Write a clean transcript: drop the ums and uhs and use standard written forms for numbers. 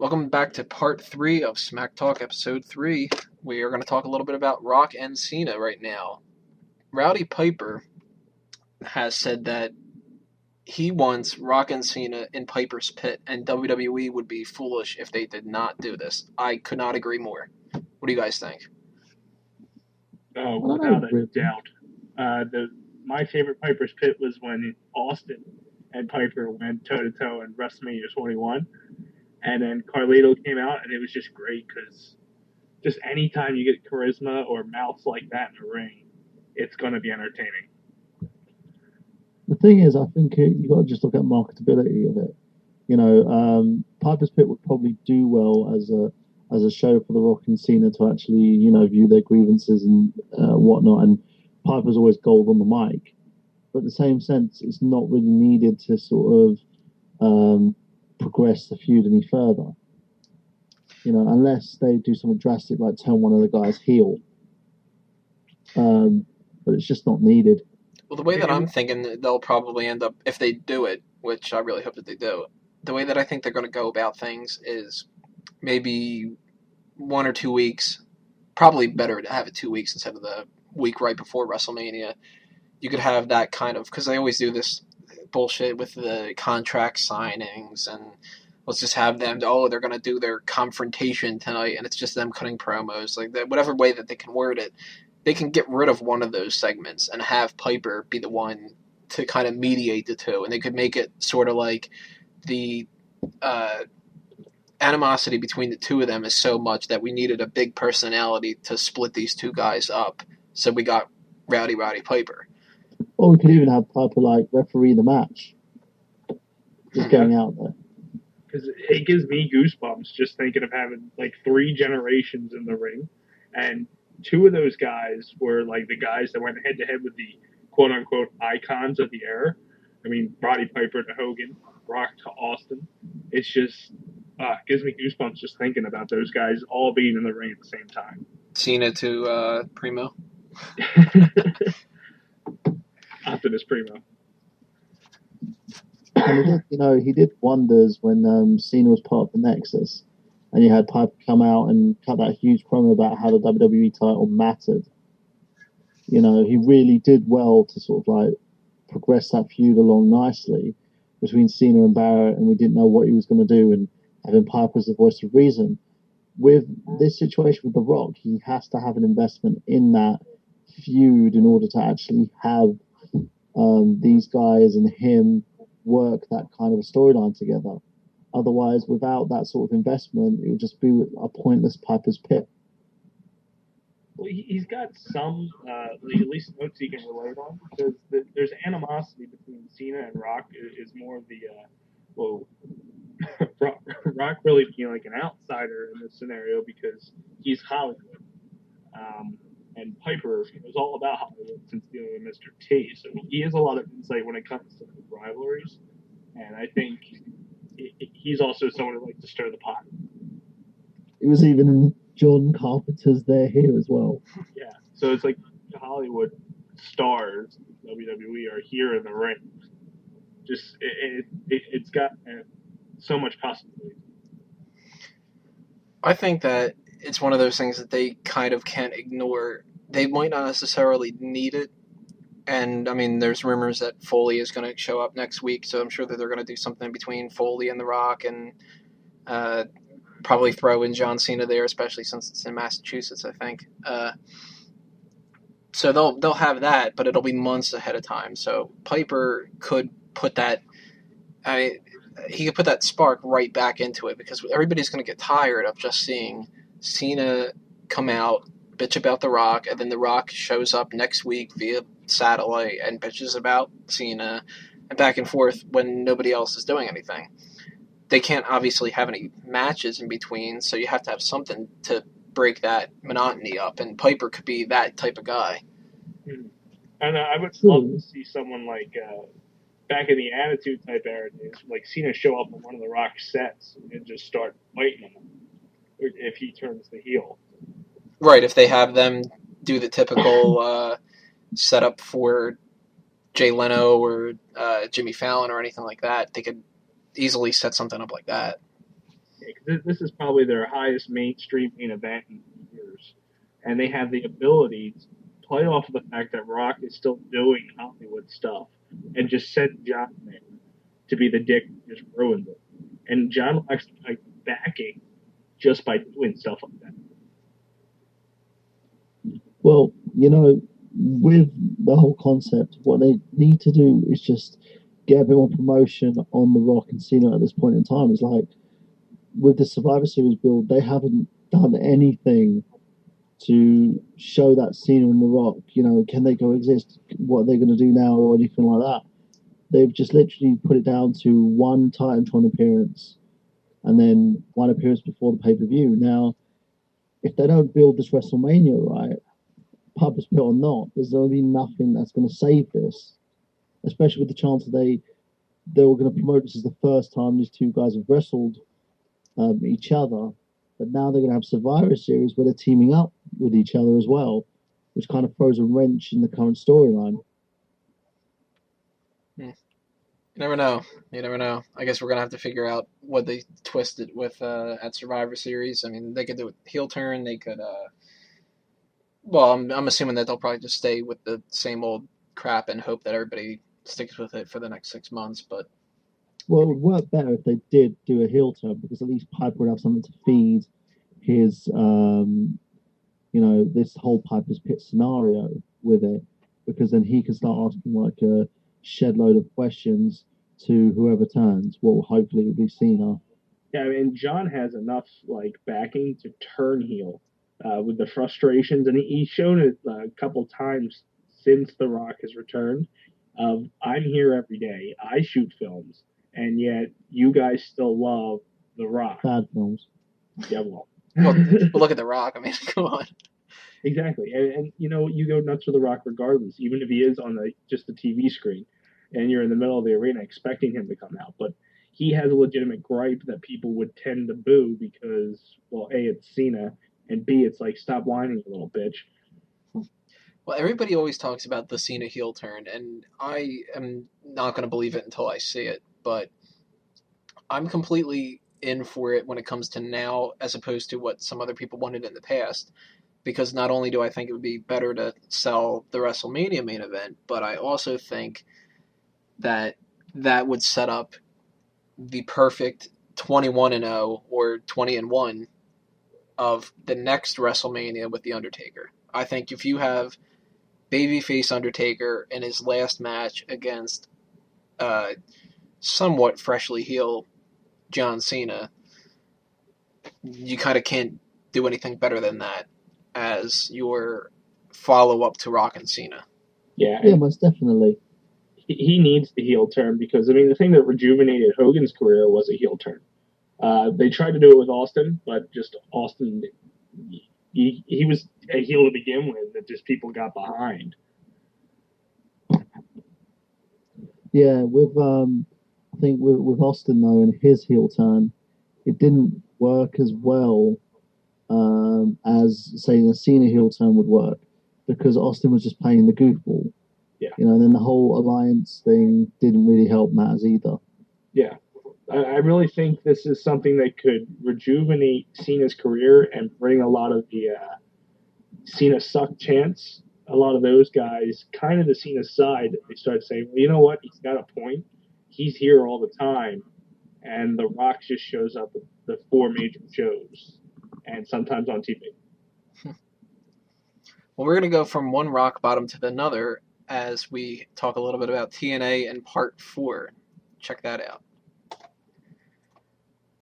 Welcome back to part 3 of Smack Talk, episode 3. We are going to talk a little bit about Rock and Cena right now. Rowdy Piper has said that he wants Rock and Cena in Piper's pit, and WWE would be foolish if they did not do this. I could not agree more. What do you guys think? Oh, without a doubt. My favorite Piper's Pit was when Austin and Piper went toe to toe in WrestleMania 21, and then Carlito came out, and it was just great because just anytime you get charisma or mouths like that in the ring, it's going to be entertaining. The thing is, I think you got to just look at marketability of it. Piper's Pit would probably do well as a show for The Rock and Cena to actually, view their grievances and whatnot. And Piper's always gold on the mic, but in the same sense, it's not really needed to sort of progress the feud any further. Unless they do something drastic like turn one of the guys heel. But it's just not needed. Well, the way that I'm thinking they'll probably end up, if they do it, which I really hope that they do, the way that I think they're going to go about things is maybe 1 or 2 weeks. Probably better to have it 2 weeks instead of the week right before WrestleMania. You could have that kind of, because they always do this bullshit with the contract signings, and let's just have them, they're going to do their confrontation tonight, and it's just them cutting promos. Like that, whatever way that they can word it, they can get rid of one of those segments and have Piper be the one to kind of mediate the two, and they could make it sort of like the animosity between the two of them is so much that we needed a big personality to split these two guys up. So we got Rowdy Piper. Or we could even have Piper referee the match, just going out there. Because it gives me goosebumps just thinking of having 3 generations in the ring, and 2 of those guys were the guys that went head to head with the quote unquote icons of the era. I mean, Roddy Piper to Hogan, Rock to Austin. It's just gives me goosebumps just thinking about those guys all being in the ring at the same time. Cena to Primo. Optimus Primo. And he did wonders when Cena was part of the Nexus, and you had Piper come out and cut that huge promo about how the WWE title mattered. He really did well to sort of progress that feud along nicely between Cena and Barrett, and we didn't know what he was going to do, and having Piper as the voice of reason. With this situation with The Rock, he has to have an investment in that feud in order to actually have these guys and him work that kind of a storyline together. Otherwise, without that sort of investment, it would just be a pointless Piper's Pit. Well, he's got some, at least notes he can relate on, because there's animosity between Cena and Rock is more of the, Rock really being an outsider in this scenario because he's Hollywood. And Piper is all about Hollywood since dealing with Mr. T. So he has a lot of insight when it comes to rivalries. And I think he's also someone who likes to stir the pot. It was even in John Carpenter's They're Here as well. Yeah. So it's Hollywood stars, WWE, are here in the ring. Just, it's got so much possibility. I think that it's one of those things that they kind of can't ignore. They might not necessarily need it. And, I mean, there's rumors that Foley is going to show up next week, so I'm sure that they're going to do something between Foley and The Rock, and probably throw in John Cena there, especially since it's in Massachusetts, I think. So they'll have that, but it'll be months ahead of time. So Piper could put that... he could put that spark right back into it, because everybody's going to get tired of just seeing Cena come out, bitch about The Rock, and then The Rock shows up next week via satellite and bitches about Cena, and back and forth when nobody else is doing anything. They can't obviously have any matches in between, so you have to have something to break that monotony up, and Piper could be that type of guy. And I would love to see someone back in the Attitude type era days, Cena show up on one of The Rock's sets and just start fighting him if he turns the heel. Right, if they have them do the typical setup for Jay Leno or Jimmy Fallon or anything like that, they could easily set something up like that. because this is probably their highest mainstream main event in years, and they have the ability to play off of the fact that Rock is still doing Hollywood stuff and just send John there to be the dick who just ruined it. And John likes like backing just by doing stuff like that. Well, with the whole concept, what they need to do is just get a bit more promotion on The Rock and Cena at this point in time. It's like with the Survivor Series build, they haven't done anything to show that Cena and The Rock, can they coexist? What are they going to do now or anything like that? They've just literally put it down to one Titantron appearance and then one appearance before the pay per view. Now, if they don't build this WrestleMania right, purpose built or not, there's going to be nothing that's going to save this, especially with the chance that they were going to promote this as the first time these two guys have wrestled each other. But now they're going to have Survivor Series where they're teaming up with each other as well, which kind of throws a wrench in the current storyline. You never know. You never know. I guess we're gonna have to figure out what they twisted with at Survivor Series. I mean, they could do a heel turn. They could. Well, I'm assuming that they'll probably just stay with the same old crap and hope that everybody sticks with it for the next 6 months. But Well, it would work better if they did do a heel turn because at least Piper would have something to feed his, this whole Piper's Pit scenario with it, because then he can start asking like a shed load of questions to whoever turns. Well, hopefully it'll be Cena. Yeah, I mean, John has enough like backing to turn heel with the frustrations, and he's shown it a couple times since The Rock has returned. I'm here every day. I shoot films, and yet you guys still love The Rock. Bad films. Yeah, well. well, look at The Rock. I mean, come on. Exactly, and you go nuts for The Rock regardless, even if he is on just the TV screen, and you're in the middle of the arena expecting him to come out. But he has a legitimate gripe that people would tend to boo because, well, A, it's Cena, and B, it's like, stop whining, you little bitch. Well, everybody always talks about the Cena heel turn, and I am not going to believe it until I see it. But I'm completely in for it when it comes to now, as opposed to what some other people wanted in the past. Because not only do I think it would be better to sell the WrestleMania main event, but I also think that that would set up the perfect 21-0 or 20-1 of the next WrestleMania with The Undertaker. I think if you have babyface Undertaker in his last match against somewhat freshly heel John Cena, you kind of can't do anything better than that as your follow-up to Rock and Cena. Yeah, Yeah, most definitely. he needs the heel turn because, I mean, the thing that rejuvenated Hogan's career was a heel turn. They tried to do it with Austin, but just Austin, he was a heel to begin with that just people got behind. Yeah, I think with Austin though and his heel turn, it didn't work as well as say the Cena heel turn would work because Austin was just playing the goofball. Yeah. And then the whole alliance thing didn't really help matters either. Yeah. I really think this is something that could rejuvenate Cena's career and bring a lot of the Cena suck chants, a lot of those guys kind of to Cena's side. They start saying, well, you know what? He's got a point. He's here all the time. And The Rock just shows up at the 4 major shows and sometimes on TV. Well, we're going to go from one rock bottom to another as we talk a little bit about TNA in part 4. Check that out.